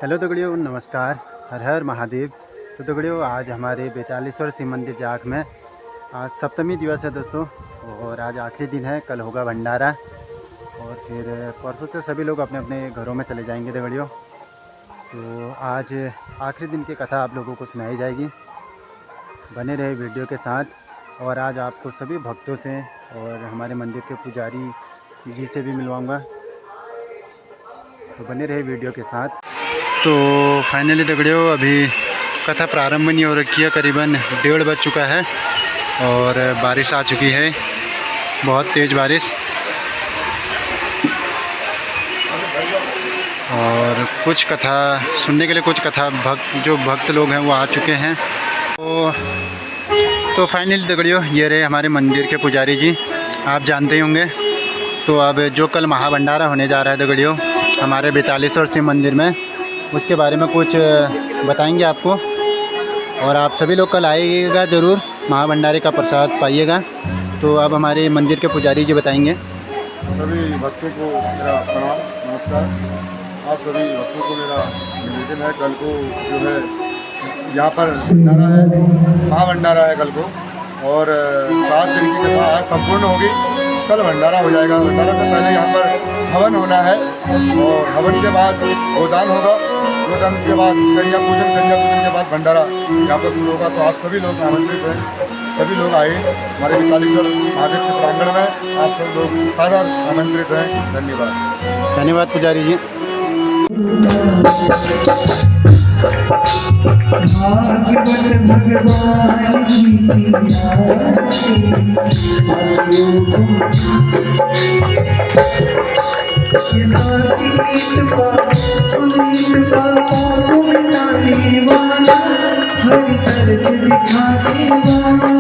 Hello दगड़ियों, नमस्कार। हर हर महादेव। तो दगड़ियों, आज हमारे बेतालेश्वर शिव मंदिर जाख में आज सप्तमी दिवस है दोस्तों, और आज आखिरी दिन है। कल होगा भंडारा और फिर परसों से सभी लोग अपने अपने घरों में चले जाएंगे दगड़ियों। तो आज आखिरी दिन की कथा आप लोगों को सुनाई जाएगी। बने रहे वीडियो के साथ। और आज आपको सभी भक्तों से और हमारे मंदिर के पुजारी जी से भी मिलवाऊँगा, तो बने रहे वीडियो के साथ। तो फाइनली दगड़ियों, अभी कथा प्रारंभ नहीं हो रखी है। करीबन 1:30 बज चुका है और बारिश आ चुकी है, बहुत तेज़ बारिश। और कुछ कथा सुनने के लिए कुछ कथा जो भक्त लोग हैं वो आ चुके हैं। तो फाइनली दगड़ियों, ये रहे हमारे मंदिर के पुजारी जी, आप जानते ही होंगे। तो अब जो कल महाभंडारा होने जा रहा है दगड़ियों हमारे बेतालेश्वर शिव मंदिर में, उसके बारे में कुछ बताएंगे आपको। और आप सभी लोग कल आइएगा ज़रूर, महाभंडारे का प्रसाद पाइएगा। तो अब हमारे मंदिर के पुजारी जी बताएंगे। सभी भक्तों को मेरा प्रणाम, नमस्कार। आप सभी भक्तों को मेरा निवेदन है, कल को जो है यहाँ पर भंडारा है, महाभंडारा है कल को। और 7 दिन की कथा आज संपूर्ण होगी, कल भंडारा हो जाएगा। भंडारा से पहले यहाँ पर हवन होना है और हवन के बाद गोदान होगा। गोदान के बाद कन्या पूजन के बाद भंडारा यहाँ पर शुरू होगा। तो आप सभी लोग आमंत्रित हैं, सभी लोग आए हमारे बेतालेश्वर महादेव के प्रांगण में। आप सभी लोग सादर आमंत्रित हैं। धन्यवाद। धन्यवाद पुजारी जी। भागवत भगवान ये साथी गीत को मिटाने वाला, हरि दर्द दिखाने वाला।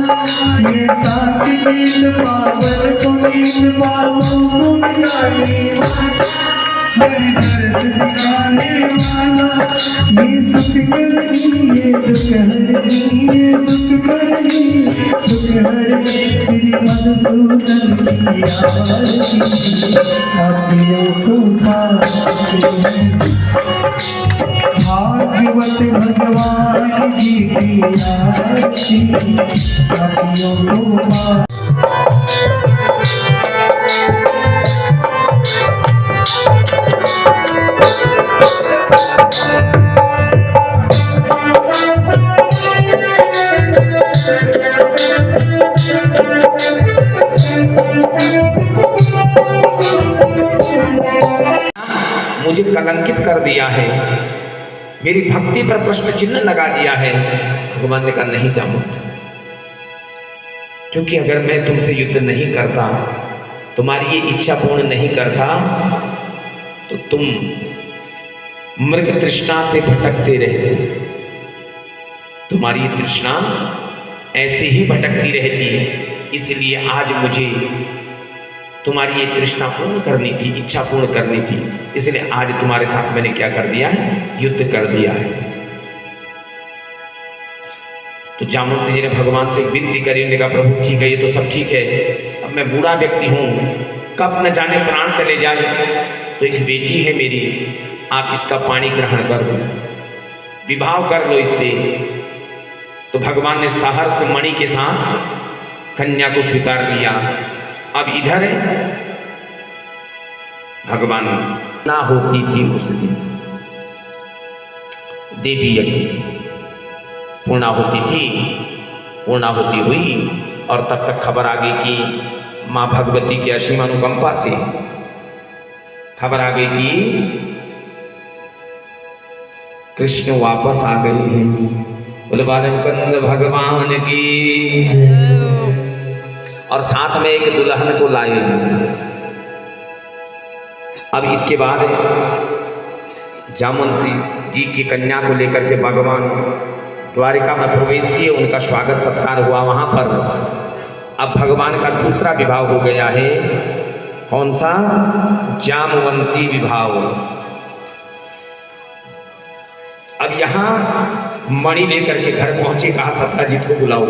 ये साथी गीत पावन पुनीत बाबू को मिटाने वाला, हरि दर्द दिखाने वाला। ये सुख करनी, ये दुख हरनी, ये दुख करनी, दुख हरनी। श्री मधुसूदन की आरती पापियों को पासे। भागवत भगवान जी की आरती पापियों को पासे। मुझे कलंकित कर दिया है, मेरी भक्ति पर प्रश्न चिन्ह लगा दिया है। भगवान ने कहा नहीं जामुन, क्योंकि अगर मैं तुमसे युद्ध नहीं करता, तुम्हारी ये इच्छा पूर्ण नहीं करता, तो तुम मृग तृष्णा से भटकते रहते। तुम्हारी तृष्णा ऐसे ही भटकती रहती। इसलिए आज मुझे तुम्हारी ये तृष्णा पूर्ण करनी थी, इच्छा पूर्ण करनी थी। इसलिए आज तुम्हारे साथ मैंने क्या कर दिया है, युद्ध कर दिया है। तो जामवंत जी ने भगवान से विनती करी, उन्होंने कहा प्रभु ठीक है, ये तो सब ठीक है, अब मैं बूढ़ा व्यक्ति हूँ, कब न जाने प्राण चले जाए। तो एक बेटी है मेरी, आप इसका पाणी ग्रहण कर लो, विवाह कर लो इससे। तो भगवान ने सहर्ष मणि के साथ कन्या को स्वीकार लिया। अब इधर भगवान ना होती थी उस दिन, देवी यज्ञ पूर्णाहुति थी, पूर्णाहुति हुई। और तब तक खबर आ गई कि माँ भगवती की असीम अनुकंपा से खबर आ गई कि कृष्ण वापस आ गए हैं। बोले बालकंद भगवान की। और साथ में एक दुल्हन को लाए। अब इसके बाद जामवंत जी की कन्या को लेकर के भगवान द्वारिका में प्रवेश किए, उनका स्वागत सत्कार हुआ वहां पर। अब भगवान का दूसरा विवाह हो गया है। कौन सा? जामवंती विवाह। अब यहाँ मणि लेकर के घर पहुंचे, कहा सत्राजीत को बुलाओ।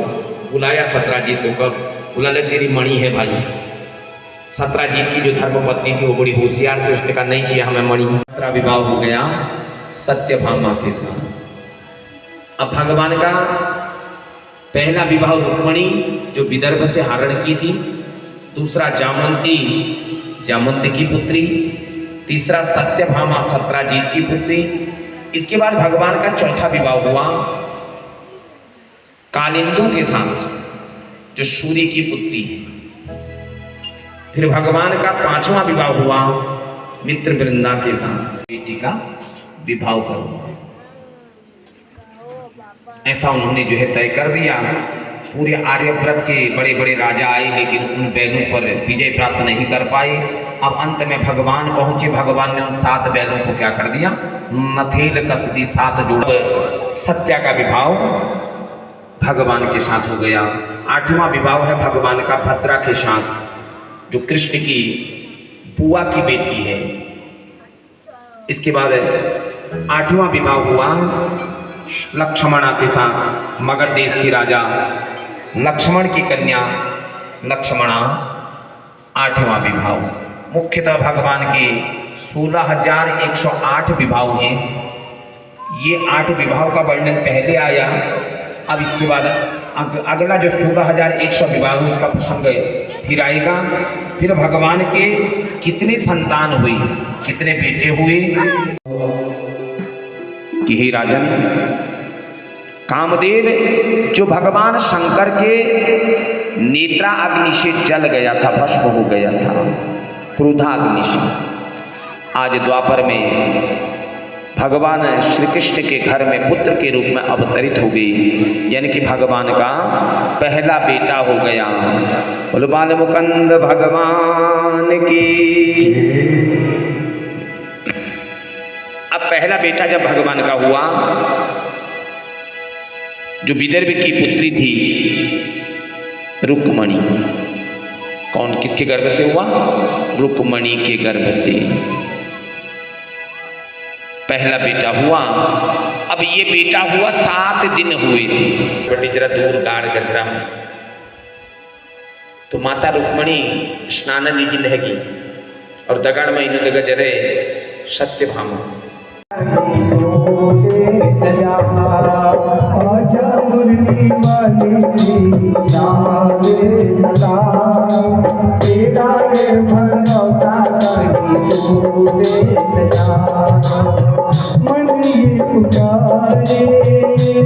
बुलाया सत्राजीत को। कब बोला? तेरी मणि है भाई। सत्राजीत की जो धर्मपत्नी थी वो बड़ी होशियार थी, उसने कहा नहीं किया हमें मणि। दूसरा विवाह हो गया सत्यभामा के साथ। अब भगवान का पहला विवाह रुक्मिणी जो विदर्भ से हरण की थी, दूसरा जामवंती की पुत्री, तीसरा सत्यभामा सत्राजीत की पुत्री। इसके बाद भगवान का चौथा विवाह हुआ कालिंदो के साथ जो सूर्य की पुत्री है। फिर भगवान का पांचवा विवाह हुआ मित्र वृंदा के साथ, बेटी का विवाह करो, ऐसा उन्होंने जो है तय कर दिया। पूरे आर्यव्रत के बड़े बड़े राजा आए लेकिन उन बैलों पर विजय प्राप्त नहीं कर पाए। अब अंत में भगवान पहुंचे, भगवान ने उन 7 बैलों को क्या कर दिया, नथेल कस दी, 7 जोड़। सत्या का विवाह भगवान के साथ हो गया। 8वां विवाह है भगवान का भद्रा के साथ, जो कृष्ण की बुआ की बेटी है। इसके बाद 8वां विवाह हुआ लक्ष्मणा के साथ, मगध देश के राजा लक्ष्मण की कन्या लक्ष्मणा। 8वां विवाह। मुख्यतः भगवान के 16,108 विवाह हैं। ये 8 विवाह का वर्णन पहले आया। अब इसके बाद अगला जो 16,100 विवाह है उसका प्रसंग फिर आएगा। फिर भगवान के कितने संतान हुई, कितने बेटे हुए कि हे राजन, कामदेव जो भगवान शंकर के नेत्रा अग्नि से जल गया था, भस्म हो गया था, क्रोधाग्नि से, आज द्वापर में भगवान श्री कृष्ण के घर में पुत्र के रूप में अवतरित हो गई, यानी कि भगवान का पहला बेटा हो गया। बोलो बाल मुकुंद भगवान की। अब पहला बेटा जब भगवान का हुआ, जो विदर्भ की पुत्री थी रुक्मणी, कौन किसके गर्भ से हुआ, रुक्मणी के गर्भ से पहला बेटा हुआ। अब ये बेटा हुआ 7 दिन हुए थे, बड़ी जरा दूर गाड़ गजरा में। तो माता रुक्मणी स्नान लीजी लगी और दगड़ में इन्होंने गजरे सत्यभामा। आजा मुरली वाली तेरा भरोसा मन ये पुकारे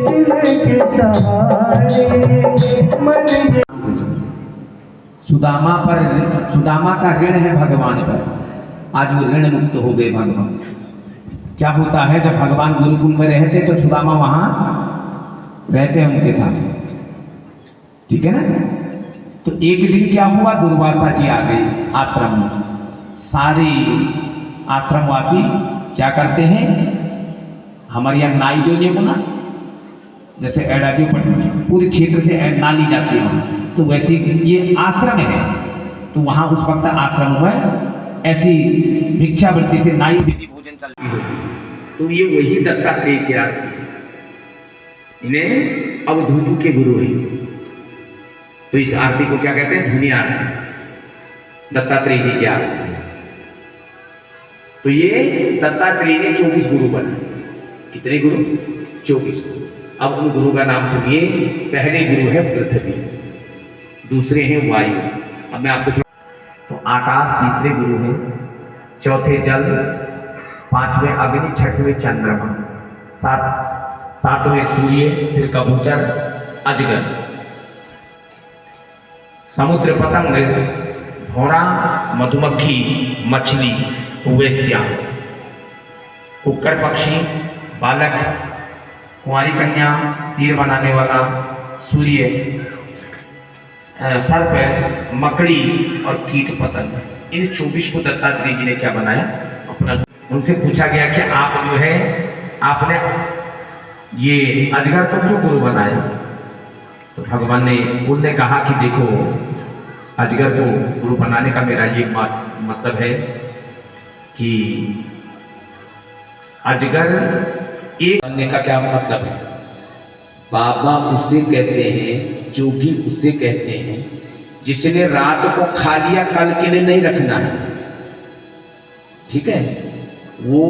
दिल के सहारे मन ये। सुदामा का ऋण है भगवान पर, आज वो ऋण मुक्त हो गए भगवान। क्या होता है, जब भगवान गुरुकुल में रहते तो सुदामा वहां रहते हैं उनके साथ, ठीक है ना। तो एक दिन क्या हुआ, दुर्वासा जी आ गए आश्रम में। सारे आश्रमवासी क्या करते हैं, हमारे यहाँ नाई जो ये ना, जैसे एडाडियो पूरे क्षेत्र से ऐड ना ली जाती है, तो वैसे ये आश्रम है, तो वहां उस वक्त आश्रम में ऐसी भिक्षावृत्ति से नाई विधि भोजन चलती हो। तो ये वही दत्तात्रेय की आरती है, इन्हें अवधूत के गुरु है, तो इस आरती को क्या कहते हैं, धुनी आरती, दत्तात्रेय जी की आरती। तो ये दत्तात्रेय ने 24 गुरु बने। कितने गुरु, 24 गुरु। अब उन गुरु का नाम सुनिए। पहले गुरु है पृथ्वी, दूसरे हैं वायु। अब मैं आपको तो आकाश तीसरे गुरु हैं, चौथे जल, पांचवें अग्नि, छठवें चंद्रमा, सातवें सूर्य, फिर कबूतर, अजगर, समुद्र पतंग, घोड़ा, मधुमक्खी, मछली, वेश्या, कुक्कर पक्षी, बालक, कुंवारी कन्या, तीर बनाने वाला, सूर्य, सर्प, मकड़ी और कीट पतंग। इन 24 को दत्तात्रेय जी ने क्या बनाया, अपना। उनसे पूछा गया कि आप जो है, आपने ये अजगर को क्यों गुरु बनाया। तो भगवान ने उनने कहा कि देखो, अजगर को गुरु बनाने का मेरा ये मतलब है कि अजगर एक बनने का क्या मतलब है। बाबा उसे कहते हैं, जोगी उसे कहते हैं जिसने रात को खा लिया, कल के लिए नहीं रखना है, ठीक है। वो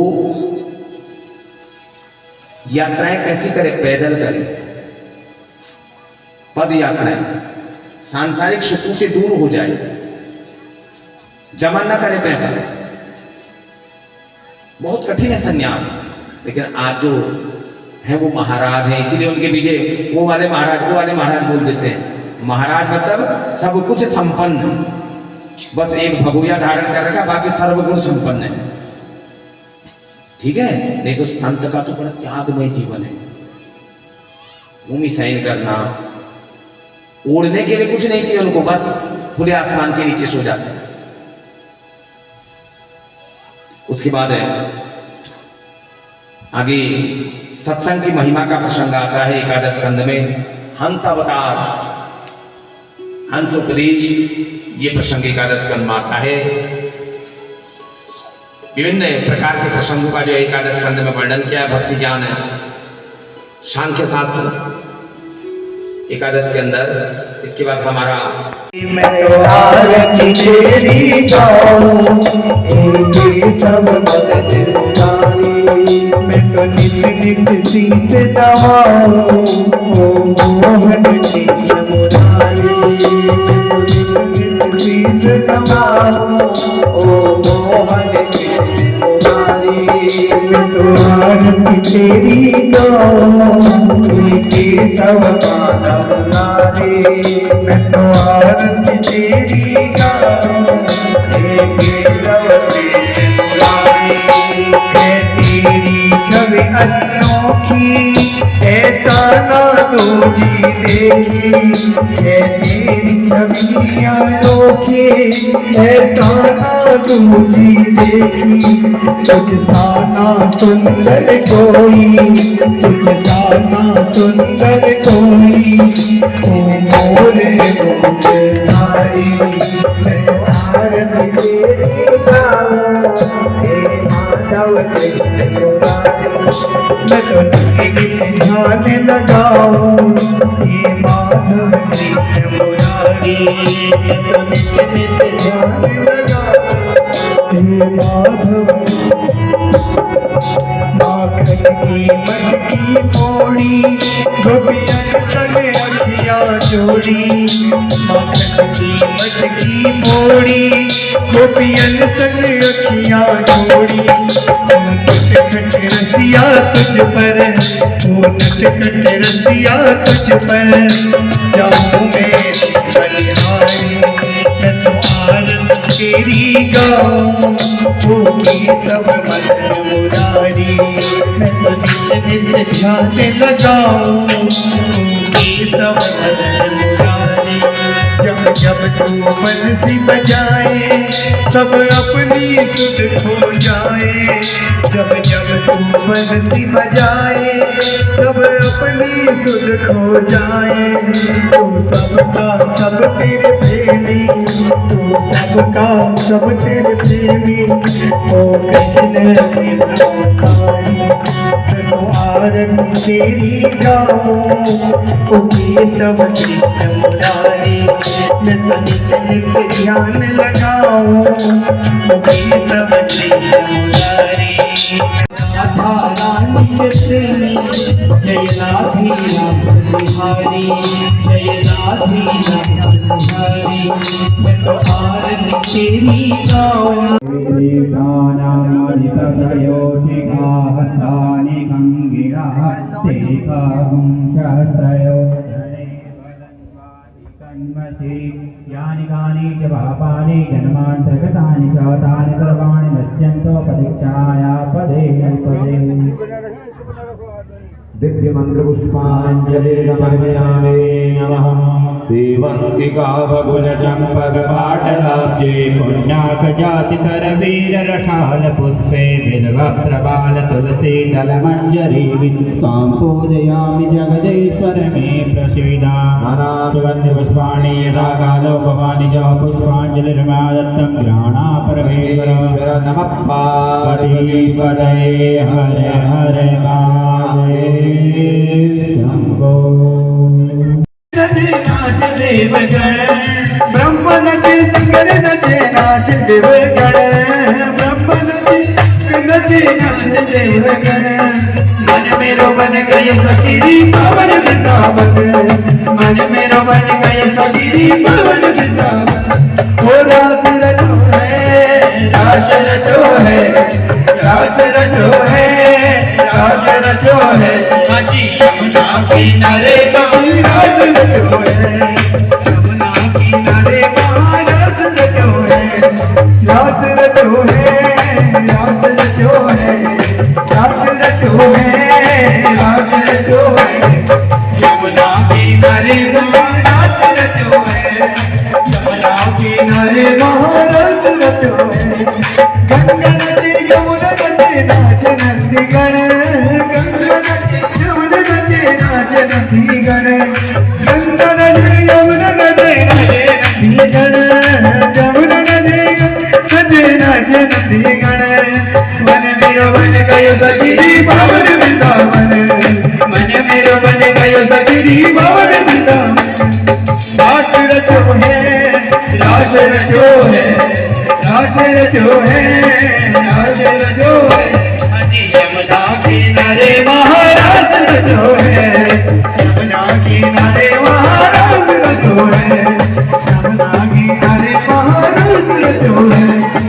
यात्राएं कैसी करें? पैदल करें, पद यात्राएं, सांसारिक सुखों से दूर हो जाए, जमा न करे पैसा। बहुत कठिन है सन्यास, लेकिन आज जो है वो महाराज है, इसीलिए उनके पीछे वो वाले महाराज बोल देते हैं। महाराज मतलब सब कुछ संपन्न, बस एक भगोया धारण कर रखा, बाकी सर्वगुण संपन्न है। ठीक है, नहीं तो संत का तो बड़ा त्यागमय जीवन है। भूमि शयन करना, ओढ़ने के लिए कुछ नहीं चाहिए उनको, बस खुले आसमान के नीचे सो जाते हैं। उसके बाद है आगे सत्संग की महिमा का प्रसंग आता है एकादश स्कंद में। हंस अवतार, हंस उपदेश, ये प्रसंग एकादश स्कंद में आता है। विभिन्न प्रकार के प्रसंगों का जो एकादश स्कंद में वर्णन किया है। भक्ति ज्ञान है, सांख्य शास्त्र एकादश के अंदर। इसके बाद हमारा मैं तो आरती तेरी गाऊं, एक सब मदद उतारी। मैं तो नित नित शीश नवाऊं, ओ मोहन शीश मुरारी। मैं तो नित नित शीश नवाऊं, ओ मोहन शीश मुरारी। मैं तो आरती तेरी गाऊं, एक सब मानव नारी। मैं तो आरती तेरी गाऊं, एक सब प्रेम मुरारी। है तेरी छवि अनोखी, ऐसा ना दूजी देखी। है तेरी छवि अनोखी, ऐसा ना दूजी देखी। तुझसा ना सुंदर कोई, तुझसा ना सुंदर कोई। ओ मोरे मुरारी, मैं तो आरती तेरी गाऊं, हे माधव कृष्ण मुरारी। मैं तो नित ध्यान लगाऊं, हे माधव कृष्ण मुरारी। मैं तो नित ध्यान लगाऊं, हे माधव। माखन की मटकी मोड़ी, गोपियन संग अखियाँ जोड़ी। माखन की मटकी मोड़ी, गोपियन संग अखियाँ जोड़ी। नट खट रसिया तुझ पर, ओ नट खट रसिया तुझ पर। जाऊँ मैं बलिहारी, मैं तो आरती तेरी गाऊं, होगी सब मन मुरारी। मैं तो नित नित ध्यान लगाऊं, होगी सब मन मुरारी। जब जब तू बंसी बजाए, सब अपनी सुध खो जाए। जब जब तू बंसी बजाए, सब अपनी सुध खो जाए। तू सबका सब तेरे प्रेमी, तू सबका सब तेरे प्रेमी। ओ कृष्ण अवतारी, मैं तो आरती तेरी गाऊं, होगी सब कृष्ण मुरारी। मैं तो नित नित ध्यान लगाऊं, होगी सब कृष्ण मुरारी। राधा रानी के प्रेमी, जय राधे राम बिहारी। जय राधे राम बिहारी, मैं तो आरती तेरी गाऊं। शिखाहतानि गंगिरः शेखगुं शतयो कन्मषे यानि कानि च पापानि जन्मान्तर्गतानि च तानि सर्वाणि नश्यन्तो परीक्षाया पदे पदे। दिव्य मंत्र पुष्पांजलि समर्पयामि नमः। सेवंतिका बगुल चंपक पाटलाब्जे पुण्याक जाति कर वीर रसाल पुष्पे बिल्व प्रबाल तुलसी दल मंजरी तां पूजयामि जगदीश्वर मे प्रसीदा। सुगंध पुष्पाणि यथा कालोपमानि च पुष्पांजलिर्मादत्तं घ्राणा परमेश्वर नमः पार्वतीपदये हर हर महादेव शंभो। नाच देवगण ब्रह्म नचे शंकर नचे नाच देवगण। ब्रह्म नचे नचे नाच देवगण। मन में मेरो बन गए सखीरी पावन वृंदावन, मन मेरो बन गए सखीरी पावन वृंदावन। ओ रास रचो है, रास रचो है, रास रचो है, रास रचो है, हाजी यमुना किनारे कभी रास रचो है, यमुना किनारे कहाँ रास रचो है, रास रचो है, रास रचो है, रास रचो है, रास रचो है, यमुना किनारे कहाँ रास रचो है, यमुना किनारे कहाँ रास रचो है। गंगा नदी यमुना नदी नाच नंदीगण, गंगा नदी यमुना नदी नाच नंदीगण, गंगा नदी यमुना नदी नाच नंदीगण, यमुना नदी नाच नंदीगण। मन मेरो बन गयो सखीरी पावन वृंदावन, मन मेरो बन गयो सखीरी पावन वृंदावन। रास रचो है, रास रचो है, रास रचो है, रास रचो है, हाजी यमुना किनारे महाराज रचो है, यमुना किनारे महाराज रचो है, यमुना किनारे महाराज रचो है,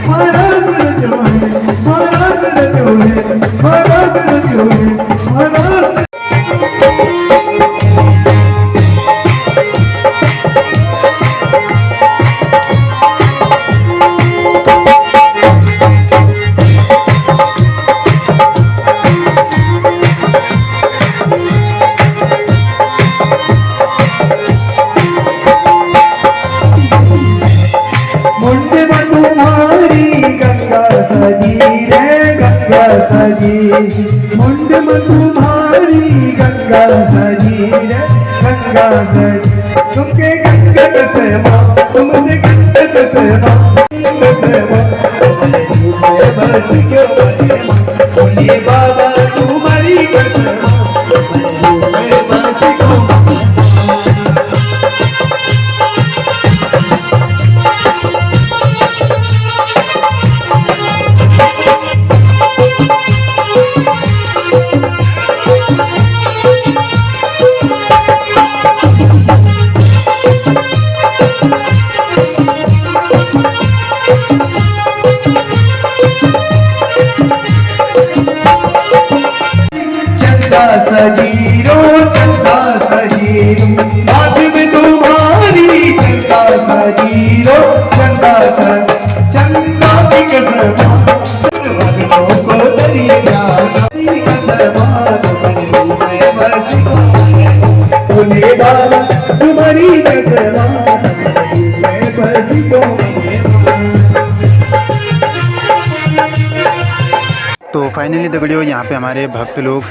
महाराज रचो है, महाराज रचो है, महाराज रचो है, महाराज। मुंड में तुम्हारी गंगा सजी रे गंगा सजी, मुंड में तुम्हारी गंगा सजी रे गंगा सजी। तुमके गंगत से माँ, तुमने गंगत से माँ, गंगत से माँ, तुम्हारे बस क्यों बने माँ, बोलिए बाबा तुम्हारी कसम, तुम्हारे बस क्यों बने। चंदा सजीरो, चंदा सजीरो, हाथ में तुम्हारी चंदा सजीरो, चंदा चंदा की कसम, भक्तों को दरिया की कसम, तुम्हारे बस को बोले बाबा तुम्हारी कसम, तुम्हारे बस को। तो फाइनली दगड़ियों यहाँ पे हमारे भक्त लोग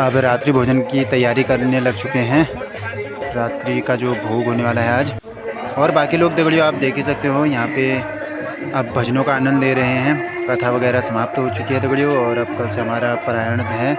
अब रात्रि भोजन की तैयारी करने लग चुके हैं। रात्रि का जो भोग होने वाला है आज, और बाकी लोग दगड़ियों आप देख ही सकते हो यहाँ पे अब भजनों का आनंद ले रहे हैं। कथा वगैरह समाप्त हो चुकी है दगड़ियों, और अब कल से हमारा पारायण है।